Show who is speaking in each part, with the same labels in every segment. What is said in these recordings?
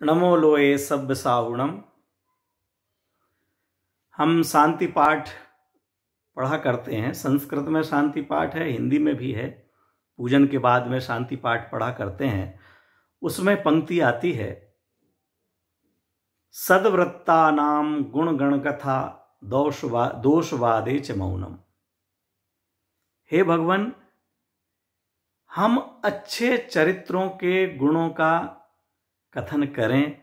Speaker 1: नमो लोए सब्ब साहुणम। हम शांति पाठ पढ़ा करते हैं। संस्कृत में शांति पाठ है, हिंदी में भी है। पूजन के बाद में शांति पाठ पढ़ा करते हैं। उसमें पंक्ति आती है, सद्वृत्तानाम गुण गण कथा दोषवादे च मौनम। हे भगवान, हम अच्छे चरित्रों के गुणों का कथन करें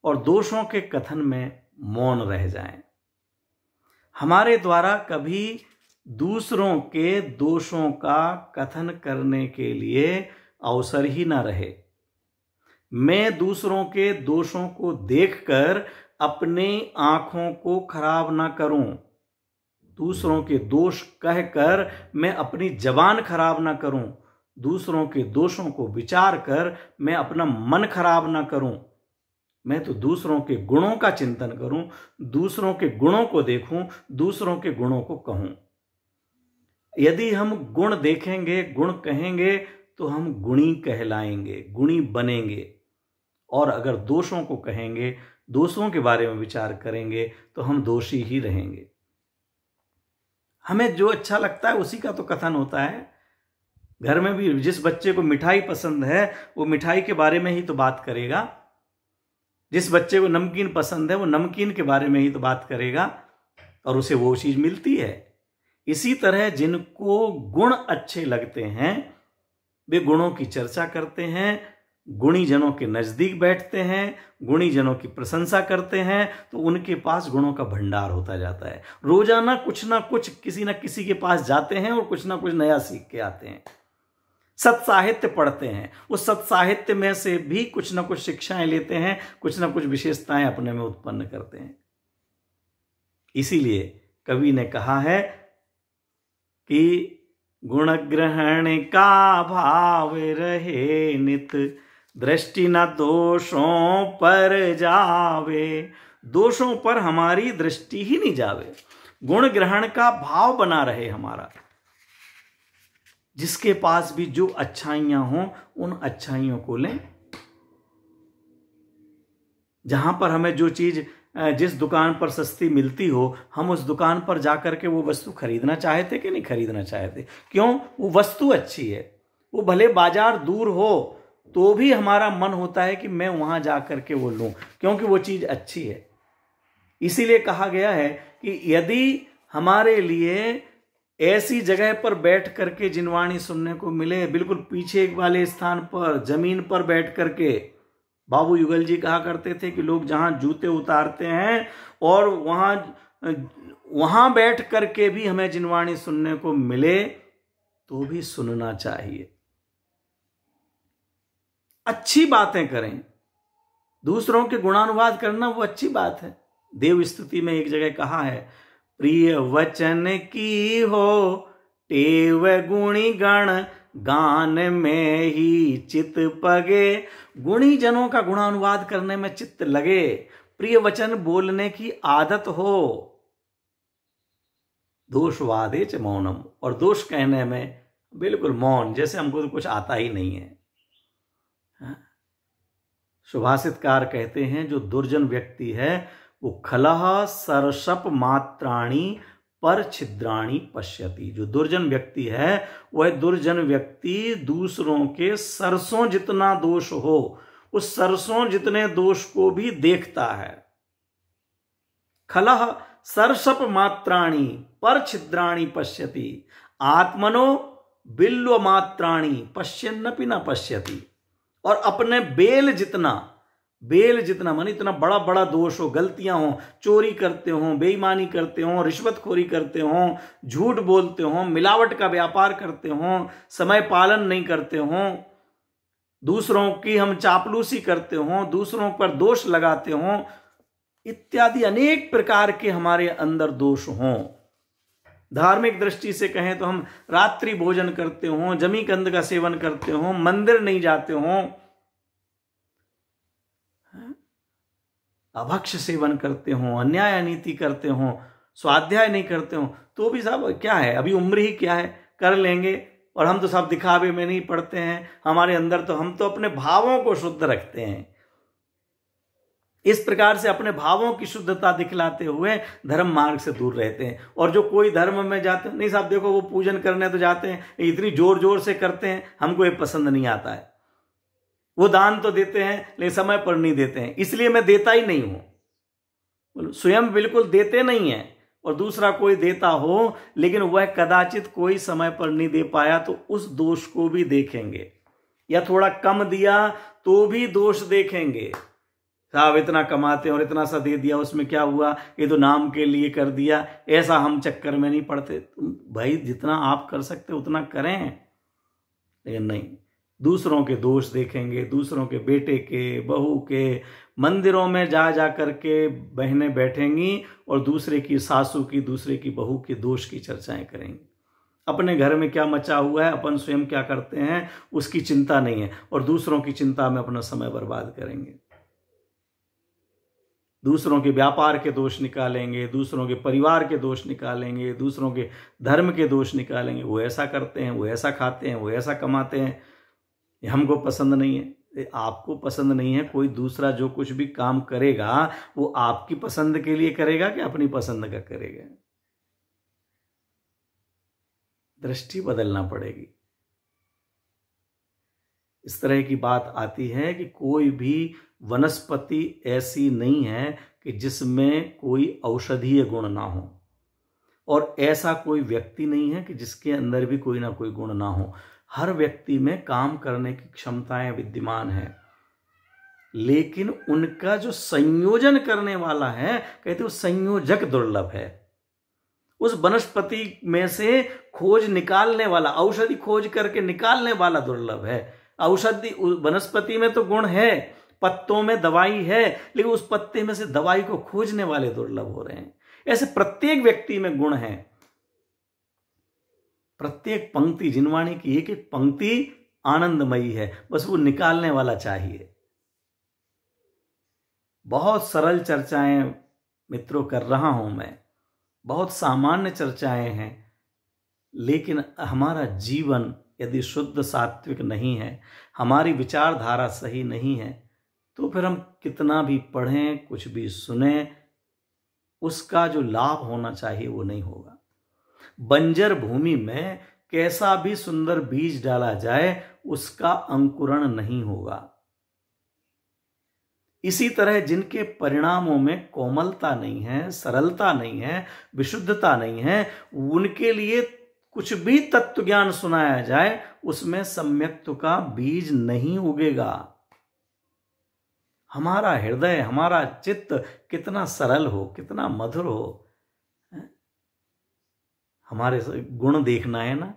Speaker 1: और दोषों के कथन में मौन रह जाएं। हमारे द्वारा कभी दूसरों के दोषों का कथन करने के लिए अवसर ही ना रहे। मैं दूसरों के दोषों को देखकर अपनी आंखों को खराब ना करूं, दूसरों के दोष कहकर मैं अपनी जबान खराब ना करूं, दूसरों के दोषों को विचार कर मैं अपना मन खराब ना करूं। मैं तो दूसरों के गुणों का चिंतन करूं, दूसरों के गुणों को देखूं, दूसरों के गुणों को कहूं। यदि हम गुण देखेंगे, गुण कहेंगे, तो हम गुणी कहलाएंगे, गुणी बनेंगे। और अगर दोषों को कहेंगे, दोषों के बारे में विचार करेंगे, तो हम दोषी ही रहेंगे। हमें जो अच्छा लगता है उसी का तो कथन होता है। घर में भी जिस बच्चे को मिठाई पसंद है वो मिठाई के बारे में ही तो बात करेगा, जिस बच्चे को नमकीन पसंद है वो नमकीन के बारे में ही तो बात करेगा, और उसे वो चीज मिलती है। इसी तरह जिनको गुण अच्छे लगते हैं वे गुणों की चर्चा करते हैं, गुणी जनों के नजदीक बैठते हैं, गुणी जनों की प्रशंसा करते हैं, तो उनके पास गुणों का भंडार होता जाता है। रोजाना कुछ ना कुछ किसी ना किसी के पास जाते हैं और कुछ ना कुछ नया सीख के आते हैं। सत्साहित्य पढ़ते हैं, उस सत्साहित्य में से भी कुछ ना कुछ शिक्षाएं लेते हैं, कुछ ना कुछ विशेषताएं अपने में उत्पन्न करते हैं। इसीलिए कवि ने कहा है कि गुण ग्रहण का भाव रहे नित, दृष्टि न दोषों पर जावे। दोषों पर हमारी दृष्टि ही नहीं जावे, गुण ग्रहण का भाव बना रहे हमारा। जिसके पास भी जो अच्छाइयां हों उन अच्छाइयों को लें। जहां पर हमें जो चीज जिस दुकान पर सस्ती मिलती हो, हम उस दुकान पर जाकर के वो वस्तु खरीदना चाहते कि नहीं खरीदना चाहते? क्यों? वो वस्तु अच्छी है। वो भले बाजार दूर हो तो भी हमारा मन होता है कि मैं वहां जाकर के वो लूं, क्योंकि वो चीज अच्छी है। इसीलिए कहा गया है कि यदि हमारे लिए ऐसी जगह पर बैठ करके जिनवाणी सुनने को मिले, बिल्कुल पीछे वाले स्थान पर जमीन पर बैठ करके, बाबू युगल जी कहा करते थे कि लोग जहां जूते उतारते हैं और वहां बैठ करके भी हमें जिनवाणी सुनने को मिले तो भी सुनना चाहिए। अच्छी बातें करें, दूसरों के गुणानुवाद करना वो अच्छी बात है। देव स्तुति में एक जगह कहा है, प्रिय वचन की हो टेव गुणी गण, गान में ही चित पगे। गुणी जनों का गुणानुवाद करने में चित्त लगे, प्रिय वचन बोलने की आदत हो। दोषवादे च मौनम, और दोष कहने में बिल्कुल मौन, जैसे हमको तो कुछ आता ही नहीं है। सुभाषितकार कहते हैं जो दुर्जन व्यक्ति है वो खलह सरसप मात्राणी पर छिद्राणी पश्यति। जो दुर्जन व्यक्ति है वह दुर्जन व्यक्ति दूसरों के सरसों जितना दोष हो, उस सरसों जितने दोष को भी देखता है। खलह सरसप मात्राणी पर छिद्राणी पश्यति, आत्मनो बिल्व मात्राणी पश्यन्नपि न पश्यति। और अपने बेल जितना मन इतना बड़ा बड़ा दोष हो, गलतियां हो, चोरी करते हो, बेईमानी करते हो, रिश्वतखोरी करते हो, झूठ बोलते हो, मिलावट का व्यापार करते हो, समय पालन नहीं करते हो, दूसरों की हम चापलूसी करते हो, दूसरों पर दोष लगाते हो, इत्यादि अनेक प्रकार के हमारे अंदर दोष हों। धार्मिक दृष्टि से कहें तो हम रात्रि भोजन करते हो, जमी कंद का सेवन करते हो, मंदिर नहीं जाते हो, अभक्ष सेवन करते हो, अन्याय अनीति करते हो, स्वाध्याय नहीं करते हो, तो भी साहब क्या है, अभी उम्र ही क्या है, कर लेंगे। और हम तो सब दिखावे में नहीं पड़ते हैं, हमारे अंदर तो हम तो अपने भावों को शुद्ध रखते हैं। इस प्रकार से अपने भावों की शुद्धता दिखलाते हुए धर्म मार्ग से दूर रहते हैं। और जो कोई धर्म में जाते हैं, नहीं साहब देखो वो पूजन करने तो जाते हैं, इतनी जोर जोर से करते हैं, हमको ये पसंद नहीं आता है। वो दान तो देते हैं लेकिन समय पर नहीं देते हैं, इसलिए मैं देता ही नहीं हूं। बोलो, स्वयं बिल्कुल देते नहीं है और दूसरा कोई देता हो लेकिन वह कदाचित कोई समय पर नहीं दे पाया तो उस दोष को भी देखेंगे, या थोड़ा कम दिया तो भी दोष देखेंगे। साहब इतना कमाते हैं और इतना सा दे दिया, उसमें क्या हुआ, ये तो नाम के लिए कर दिया, ऐसा हम चक्कर में नहीं पड़ते। भाई जितना आप कर सकते उतना करें, लेकिन नहीं, दूसरों के दोष देखेंगे, दूसरों के बेटे के, बहू के, मंदिरों में जा जा करके बहनें बैठेंगी और दूसरे की सासू की, दूसरे की बहू के दोष की चर्चाएं करेंगी। अपने घर में क्या मचा हुआ है, अपन स्वयं क्या करते हैं उसकी चिंता नहीं है, और दूसरों की चिंता में अपना समय बर्बाद करेंगे। दूसरों के व्यापार के दोष निकालेंगे, दूसरों के परिवार के दोष निकालेंगे, दूसरों के धर्म के दोष निकालेंगे। वो ऐसा करते हैं, वो ऐसा खाते हैं, वो ऐसा कमाते हैं, ये हमको पसंद नहीं है। आपको पसंद नहीं है, कोई दूसरा जो कुछ भी काम करेगा वो आपकी पसंद के लिए करेगा कि अपनी पसंद का करेगा? दृष्टि बदलना पड़ेगी। इस तरह की बात आती है कि कोई भी वनस्पति ऐसी नहीं है कि जिसमें कोई औषधीय गुण ना हो, और ऐसा कोई व्यक्ति नहीं है कि जिसके अंदर भी कोई ना कोई गुण ना हो। हर व्यक्ति में काम करने की क्षमताएं विद्यमान है, लेकिन उनका जो संयोजन करने वाला है, कहते वो संयोजक दुर्लभ है। उस वनस्पति में से खोज निकालने वाला, औषधि खोज करके निकालने वाला दुर्लभ है। औषधि वनस्पति में तो गुण है, पत्तों में दवाई है, लेकिन उस पत्ते में से दवाई को खोजने वाले दुर्लभ हो रहे हैं। ऐसे प्रत्येक व्यक्ति में गुण है। प्रत्येक पंक्ति, जिनवाणी की एक एक पंक्ति आनंदमयी है, बस वो निकालने वाला चाहिए। बहुत सरल चर्चाएं मित्रों कर रहा हूं मैं, बहुत सामान्य चर्चाएं हैं, लेकिन हमारा जीवन यदि शुद्ध सात्विक नहीं है, हमारी विचारधारा सही नहीं है, तो फिर हम कितना भी पढ़ें, कुछ भी सुने, उसका जो लाभ होना चाहिए वो नहीं होगा। बंजर भूमि में कैसा भी सुंदर बीज डाला जाए, उसका अंकुरण नहीं होगा। इसी तरह जिनके परिणामों में कोमलता नहीं है, सरलता नहीं है, विशुद्धता नहीं है, उनके लिए कुछ भी तत्व ज्ञान सुनाया जाए, उसमें सम्यक्त्व का बीज नहीं उगेगा। हमारा हृदय, हमारा चित्त कितना सरल हो, कितना मधुर हो, हमारे गुण देखना है ना।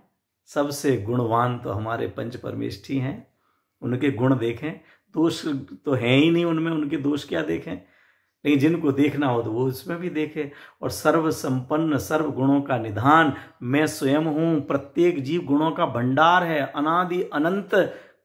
Speaker 1: सबसे गुणवान तो हमारे पंच परमेष्ठी हैं, उनके गुण देखें। दोष तो है ही नहीं उनमें, उनके दोष क्या देखें, लेकिन जिनको देखना हो तो वो उसमें भी देखे। और सर्व संपन्न, सर्व गुणों का निधान मैं स्वयं हूं। प्रत्येक जीव गुणों का भंडार है, अनादि अनंत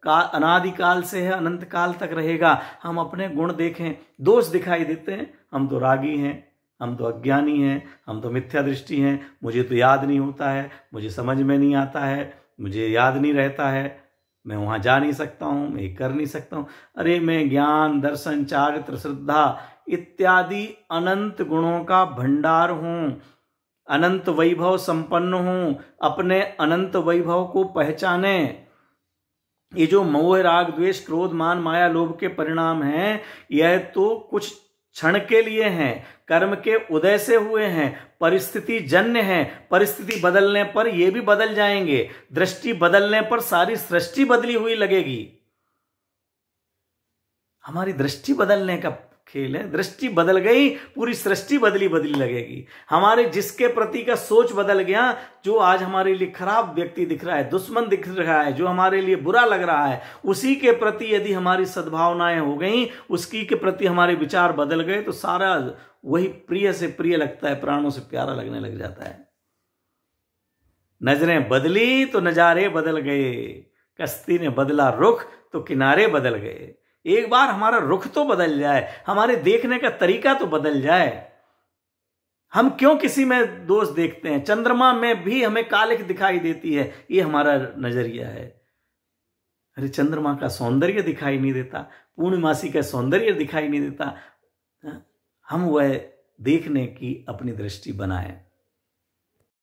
Speaker 1: का, अनादिकाल से है, अनंत काल तक रहेगा। हम अपने गुण देखें, दोष दिखाई देते हैं, हम तो रागी हैं, हम तो अज्ञानी हैं, हम तो मिथ्या दृष्टि हैं, मुझे तो याद नहीं होता है, मुझे समझ में नहीं आता है, मुझे याद नहीं रहता है, मैं वहां जा नहीं सकता हूं, मैं कर नहीं सकता हूं। अरे मैं ज्ञान, दर्शन, चारित्र, श्रद्धा इत्यादि अनंत गुणों का भंडार हूं, अनंत वैभव संपन्न हूं। अपने अनंत वैभव को पहचाने। ये जो मोह, राग, द्वेष, क्रोध, मान, माया, लोभ के परिणाम हैं, यह तो कुछ क्षण के लिए हैं, कर्म के उदय से हुए हैं, परिस्थिति जन्य हैं। परिस्थिति बदलने पर ये भी बदल जाएंगे, दृष्टि बदलने पर सारी सृष्टि बदली हुई लगेगी। हमारी दृष्टि बदलने का खेल है। दृष्टि बदल गई, पूरी सृष्टि बदली बदली लगेगी। हमारे जिसके प्रति का सोच बदल गया, जो आज हमारे लिए खराब व्यक्ति दिख रहा है, दुश्मन दिख रहा है, जो हमारे लिए बुरा लग रहा है, उसी के प्रति यदि हमारी सद्भावनाएं हो गई, उसकी के प्रति हमारे विचार बदल गए, तो सारा वही प्रिय से प्रिय लगता है, प्राणों से प्यारा लगने लग जाता है। नजरें बदली तो नजारे बदल गए, कश्ती ने बदला रुख तो किनारे बदल गए। एक बार हमारा रुख तो बदल जाए, हमारे देखने का तरीका तो बदल जाए। हम क्यों किसी में दोष देखते हैं? चंद्रमा में भी हमें कालिख दिखाई देती है, ये हमारा नजरिया है। अरे चंद्रमा का सौंदर्य दिखाई नहीं देता, पूर्णमासी का सौंदर्य दिखाई नहीं देता, हम वह देखने की अपनी दृष्टि बनाएं।